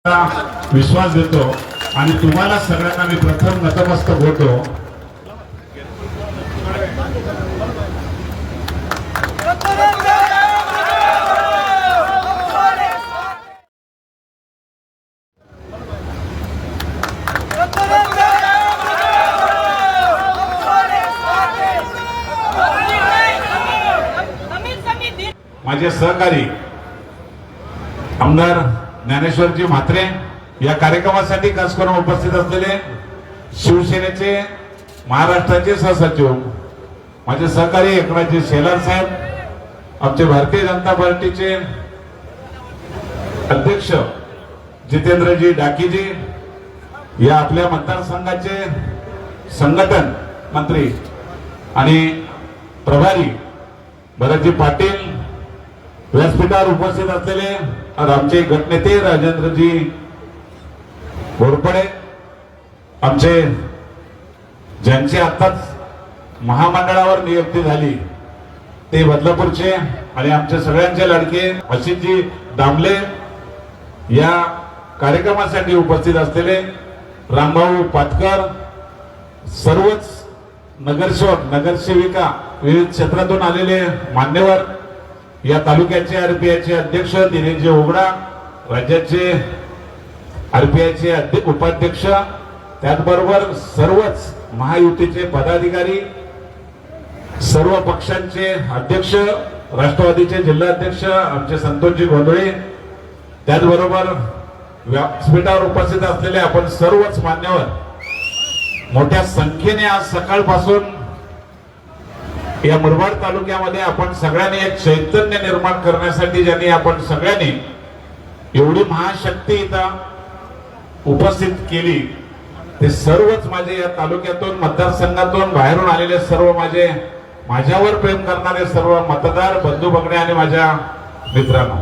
विश्वास देतो आणि तुम्हाला सगळ्यांना मी प्रथम नतमस्तक होतो। माझे सहकारी आमदार ज्ञानेश्वरजी म्हात्रे या कार्यक्रमासाठी खास करून उपस्थित असलेले शिवसेनेचे महाराष्ट्राचे सहसचिव माझे सहकारी एकनाथजी शेलार साहेब, आमचे भारतीय जनता पार्टीचे अध्यक्ष जितेंद्रजी डाकीजी, या आपल्या मतदारसंघाचे संघटन मंत्री आणि प्रभारी भरतजी पाटील, व्यासपीठावर उपस्थित असलेले आमचे गटनेते राजेंद्रजी घोरपडे, आमचे ज्यांची आताच महामंडळावर नियुक्ती झाली ते बदलापूरचे आणि आमचे सगळ्यांचे लाडके अशितजी दामले, या कार्यक्रमासाठी उपस्थित असलेले रामभाऊ पातकर, सर्वच नगरसेवक नगरसेविका, विविध क्षेत्रातून आलेले मान्यवर, या तालुक्याचे आरपीआयचे अध्यक्ष दिनेशजी ओगडा, राज्याचे आरपीआयचे उपाध्यक्ष, त्याचबरोबर सर्वच महायुतीचे पदाधिकारी, सर्व पक्षांचे अध्यक्ष, राष्ट्रवादीचे जिल्हाध्यक्ष आमचे संतोषजी गोंधळे, त्याचबरोबर व्यासपीठावर उपस्थित असलेले आपण सर्वच मान्यवर, मोठ्या संख्येने आज सकाळपासून या मुरबाड तालुक्यामध्ये आपण सगळ्यांनी एक चैतन्य निर्माण करण्यासाठी ज्यांनी आपण सगळ्यांनी एवढी महाशक्ती इथं उपस्थित केली, ते सर्वच माझे या तालुक्यातून मतदारसंघातून बाहेरून आलेले सर्व माझ्यावर प्रेम करणारे सर्व मतदार बंधू भगिनी आणि माझ्या मित्रांनो,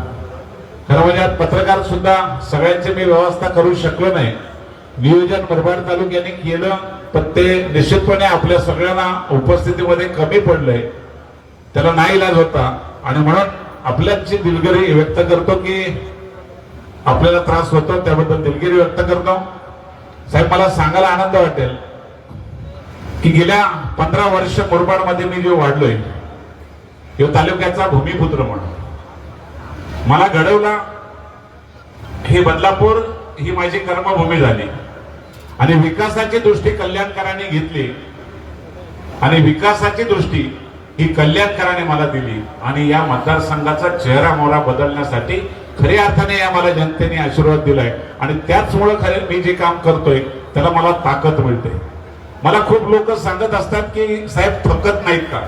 खरं म्हणजे पत्रकार सुद्धा सगळ्यांची मी व्यवस्था करू शकलो नाही, नियोजन मुरबाड तालुक्याने केलं, पण ते निश्चितपणे आपल्या सगळ्यांना उपस्थितीमध्ये कमी पडलंय, त्याला नाईलाज होता आणि म्हणून आपल्याची दिलगिरी व्यक्त करतो की आपल्याला त्रास होतो, त्याबद्दल दिलगिरी व्यक्त करतो। साहेब, मला सांगायला आनंद वाटेल की गेल्या 15 वर्ष मुरबाड मध्ये मी जे वाढलोय, या तालुक्याचा भूमिपुत्र म्हणून मला घडवला, हे बदलापूर ही माझी कर्मभूमी झाली आणि विकासाची दृष्टी कल्याणकरांनी घेतली आणि विकासाची दृष्टी ही कल्याणकरांनी मला दिली आणि या मतदारसंघाचा चेहरा मोहरा बदलण्यासाठी खऱ्या अर्थाने या मला जनतेने आशीर्वाद दिलाय आणि त्याचमुळे खरे मी जे काम करतोय त्याला मला ताकद मिळते। मला खूप लोक सांगत असतात की साहेब थकत नाहीत का?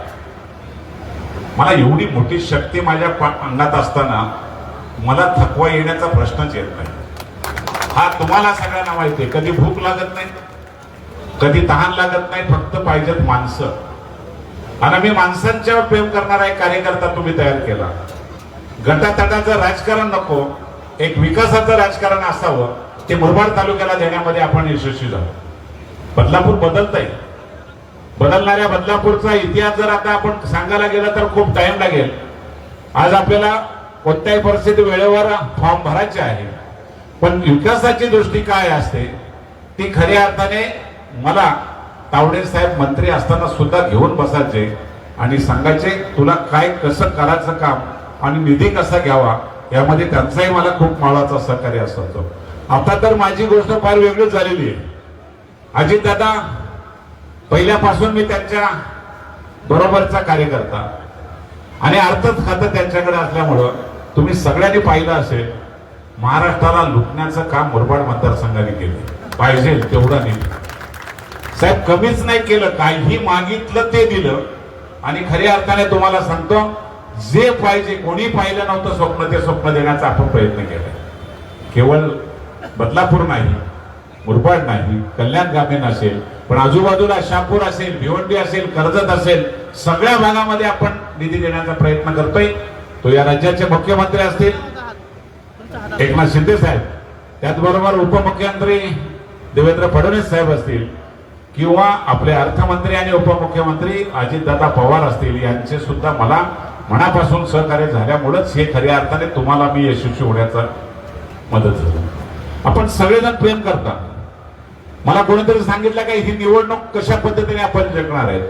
मला एवढी मोठी शक्ती माझ्या अंगात असताना मला थकवा येण्याचा प्रश्नच येत नाही। हा तुम्हाला सगळ्यांना माहिती आहे, कधी भूक लागत नाही, कधी तहान लागत नाही, फक्त पाहिजेत माणसं आणि मी माणसांच्यावर प्रेम करणारा एक कार्यकर्ता तुम्ही तयार केला। गटातटाचं राजकारण नको, एक विकासाचं राजकारण असावं, ते मुरबाड तालुक्याला देण्यामध्ये आपण यशस्वी झालो। बदलापूर बदलतंय, बदलणाऱ्या बदलापूरचा इतिहास जर आता आपण सांगायला गेला तर खूप टाइम लागेल। आज आपल्याला कोणत्याही परिस्थिती वेळेवर फॉर्म भरायचे आहे, पण विकासाची दृष्टी काय असते ती खऱ्या अर्थाने मला तावडे साहेब मंत्री असताना सुद्धा घेऊन बसायचे आणि सांगायचे तुला काय कसं करायचं काम आणि निधी कसा घ्यावा, यामध्ये त्यांचाही मला खूप माळाचा सहकार्य असतो। आता तर माझी गोष्ट फार वेगळी झालेली आहे। अजितदादा पहिल्यापासून मी त्यांच्या बरोबरचा कार्यकर्ता आणि अर्थात खातं त्यांच्याकडे असल्यामुळं तुम्ही सगळ्यांनी पाहिलं असेल, महाराष्ट्राला लुटण्याचं काम मुरबाड मतदारसंघाने केलं, पाहिजे तेवढा निधी साहेब कमीच नाही केलं, काही मागितलं ते दिलं आणि खऱ्या अर्थाने तुम्हाला सांगतो जे पाहिजे कोणी पाहिलं नव्हतं स्वप्न, ते स्वप्न देण्याचा आपण प्रयत्न केला। केवळ बदलापूर नाही, मुरबाड नाही, कल्याण ग्रामीण असेल, पण आजूबाजूला शहापूर असेल, भिवंडी असेल, कर्जत असेल, सगळ्या भागामध्ये आपण निधी देण्याचा प्रयत्न करतोय। तो या राज्याचे मुख्यमंत्री असतील एकनाथ शिंदे साहेब, त्याचबरोबर उपमुख्यमंत्री देवेंद्र फडणवीस साहेब असतील किंवा आपले अर्थमंत्री आणि उपमुख्यमंत्री अजितदादा पवार असतील, यांचे सुद्धा मला मनापासून सहकार्य झाल्यामुळेच हे खऱ्या अर्थाने तुम्हाला मी यशस्वी होण्याचा मदत झाली। आपण सगळेजण प्रेम करता. मला कोणीतरी सांगितलं काय ही निवडणूक कशा पद्धतीने आपण जिंकणार आहे.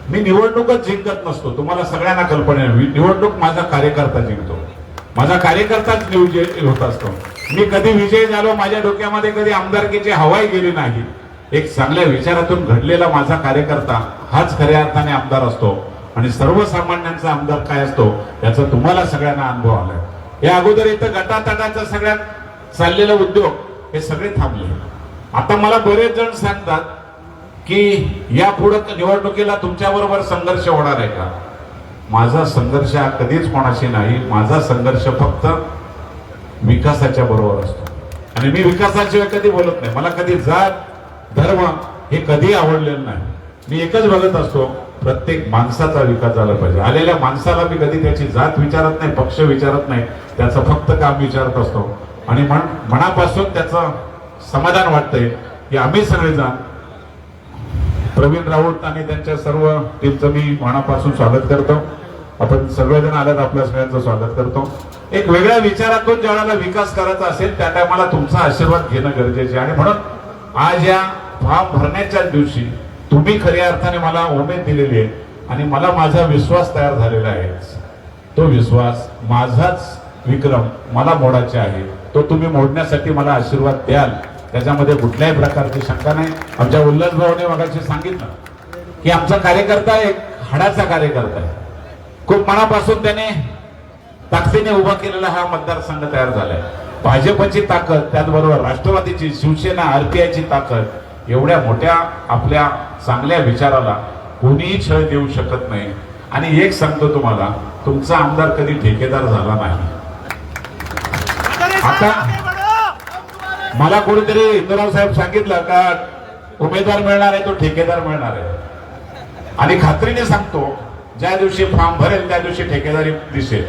मी निवडणूकच जिंकत नसतो, तुम्हाला सगळ्यांना कल्पना आहे. निवडणूक माझा कार्यकर्ता जिंकतो, माझा कार्यकर्ताच विजय होत असतो. मी कधी विजय झालो, माझ्या डोक्यामध्ये कधी आमदारकीची हवाई गेली नाही. एक चांगल्या विचारातून घडलेला माझा कार्यकर्ता हाच खऱ्या अर्थाने आमदार असतो. आणि सर्वसामान्यांचा आमदार काय असतो याचा तुम्हाला सगळ्यांना अनुभव आलाय. या अगोदर इथं गटातटाचा सगळ्यात चाललेला उद्योग हे सगळे थांबले. आता मला बरेच जण सांगतात की या पुढे निवडणुकीला तुमच्या बरोबर संघर्ष होणार आहे का. माझा संघर्ष हा कधीच कोणाशी नाही. माझा संघर्ष फक्त विकासाच्या बरोबर असतो. आणि मी विकासाशिवाय कधी बोलत नाही. मला कधी जात धर्म हे कधी आवडलेलं नाही. मी एकच बघत असतो, प्रत्येक माणसाचा विकास झाला पाहिजे. आलेल्या माणसाला मी कधी त्याची जात विचारत नाही, पक्ष विचारत नाही, त्याचं फक्त काम विचारत असतो. आणि मनापासून त्याचं समाधान वाटतंय की आम्ही सगळेजण प्रवीण राऊत आणि त्यांच्या सर्व टीमचं मी मनापासून स्वागत करतो. आपण सगळेजण आल्यात, आपल्या सगळ्यांचं स्वागत करतो. एक वेगळ्या विचारातून ज्यावेळेला विकास करायचा असेल त्या टायमाला तुमचा आशीर्वाद घेणं गरजेचे आहे. आणि म्हणून आज या फॉर्म भरण्याच्या दिवशी तुम्ही खऱ्या अर्थाने मला उमेद दिलेली आहे आणि मला माझा विश्वास तयार झालेला आहे. तो विश्वास माझाच विक्रम मला मोडायचे आहे. तो तुम्ही मोडण्यासाठी मला आशीर्वाद द्याल, त्याच्यामध्ये कुठल्याही प्रकारची शंका नाही. आमच्या उल्हास भाऊने मगाशी सांगितलं की आमचा कार्यकर्ता एक हाडाचा कार्यकर्ता आहे. खूप मनापासून त्याने ताकदीने उभा केलेला हा मतदारसंघ तयार झालाय. भाजपची ताकद, त्याचबरोबर राष्ट्रवादीची, शिवसेना, आरपीआयची ताकद, एवढ्या मोठ्या आपल्या चांगल्या विचाराला कोणीही छळ देऊ शकत नाही. आणि एक सांगतो तुम्हाला, तुमचा आमदार कधी ठेकेदार झाला नाही. आता मला कोणीतरी इंदुराव साहेब सांगितलं का उमेदवार मिळणार आहे तो ठेकेदार मिळणार आहे. आणि खात्रीने सांगतो, ज्या दिवशी फॉर्म भरेल त्या दिवशी ठेकेदारी दिसेल.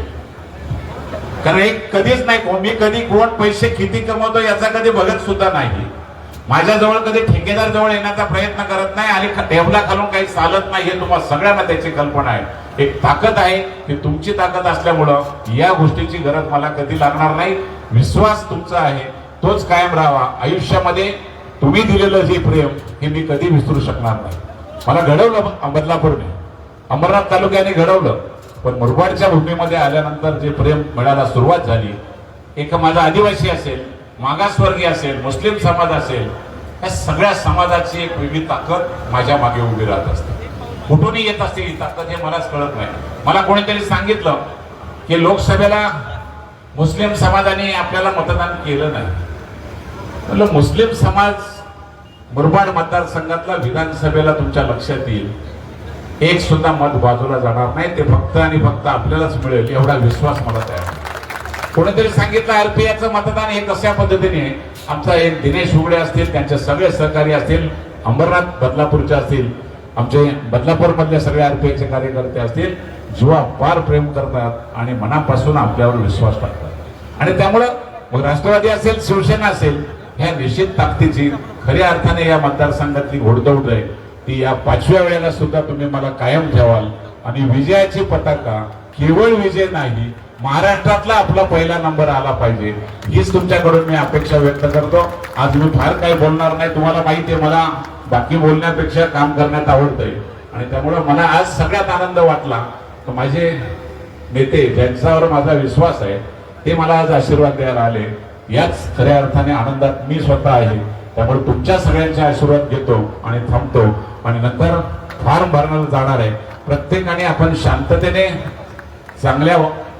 कारण एक कधीच नाही, मी कधी कोण पैसे किती कमवतो याचा कधी बघत सुद्धा नाही. माझ्याजवळ कधी ठेकेदार जवळ येण्याचा प्रयत्न करत नाही. आणि टेबला खालून काही चालत नाही, हे तुम्हाला सगळ्यांना त्याची कल्पना आहे. एक ताकद आहे, ही तुमची ताकद असल्यामुळं या गोष्टीची गरज मला कधी लागणार नाही. विश्वास तुमचा आहे तोच कायम राहावा. आयुष्यामध्ये तुम्ही दिलेलं जे प्रेम हे मी कधी विसरू शकणार नाही. मला घडवलं बदलापूरने, अंबरनाथ तालुक्याने घडवलं, पण मुरबाडच्या भूमीमध्ये आल्यानंतर जे प्रेम मिळायला सुरुवात झाली, एक माझा आदिवासी असेल, मागासवर्गीय असेल, मुस्लिम समाज असेल, या सगळ्या समाजाची एक वेगळी ताकद माझ्या मागे उभी राहत असते. कुठूनही येत असते ही ताकद, हे मलाच कळत नाही. मला कोणीतरी सांगितलं की लोकसभेला मुस्लिम समाजाने आपल्याला मतदान केलं नाही. म्हटलं मुस्लिम समाज मुरबाड मतदारसंघातला विधानसभेला तुमच्या लक्षात येईल, एक सुद्धा मत बाजूला जाणार नाही. ते फक्त आणि फक्त आपल्यालाच मिळेल एवढा विश्वास मला तयार. कोणीतरी सांगितलं आरपीआयचं मतदान हे कशा पद्धतीने, आमचा एक दिनेश उघडे असतील, त्यांचे सगळे सहकारी असतील, अंबरनाथ बदलापूरचे असतील, आमचे बदलापूर मधले सगळे आरपीआयचे कार्यकर्ते असतील, जीवापार प्रेम करतात आणि मनापासून आपल्यावर विश्वास टाकतात. आणि त्यामुळं मग राष्ट्रवादी असेल, शिवसेना असेल, ह्या निश्चित ताकदीची खऱ्या अर्थाने या मतदारसंघातली घोडदौड आहे ती या 5व्या वेळेला सुद्धा तुम्ही मला कायम ठेवाल. आणि विजयाची पताका केवळ विजय नाही, महाराष्ट्रातला आपला पहिला नंबर आला पाहिजे, हीच तुमच्याकडून मी अपेक्षा व्यक्त करतो. आज मी फार काही बोलणार नाही, तुम्हाला माहिती आहे मला बाकी बोलण्यापेक्षा काम करण्यात आवडतंय. आणि त्यामुळे मला आज सगळ्यात आनंद वाटला तर माझे नेते ज्यांच्यावर माझा विश्वास आहे ते मला आज आशीर्वाद द्यायला आले. याच खऱ्या अर्थाने आनंदात मी स्वतः आहे. त्यामुळे तुमच्या सगळ्यांचे आशीर्वाद घेतो आणि थांबतो. आणि नंतर फॉर्म भरण्याला जाणार आहे. प्रत्येकाने आपण शांततेने चांगल्या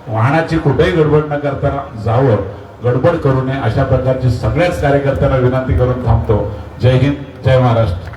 वाहनाची कुठेही गडबड न करता जावं, गडबड करू नये, अशा प्रकारची सगळ्याच कार्यकर्त्यांना विनंती करून थांबतो. जय हिंद, जय महाराष्ट्र.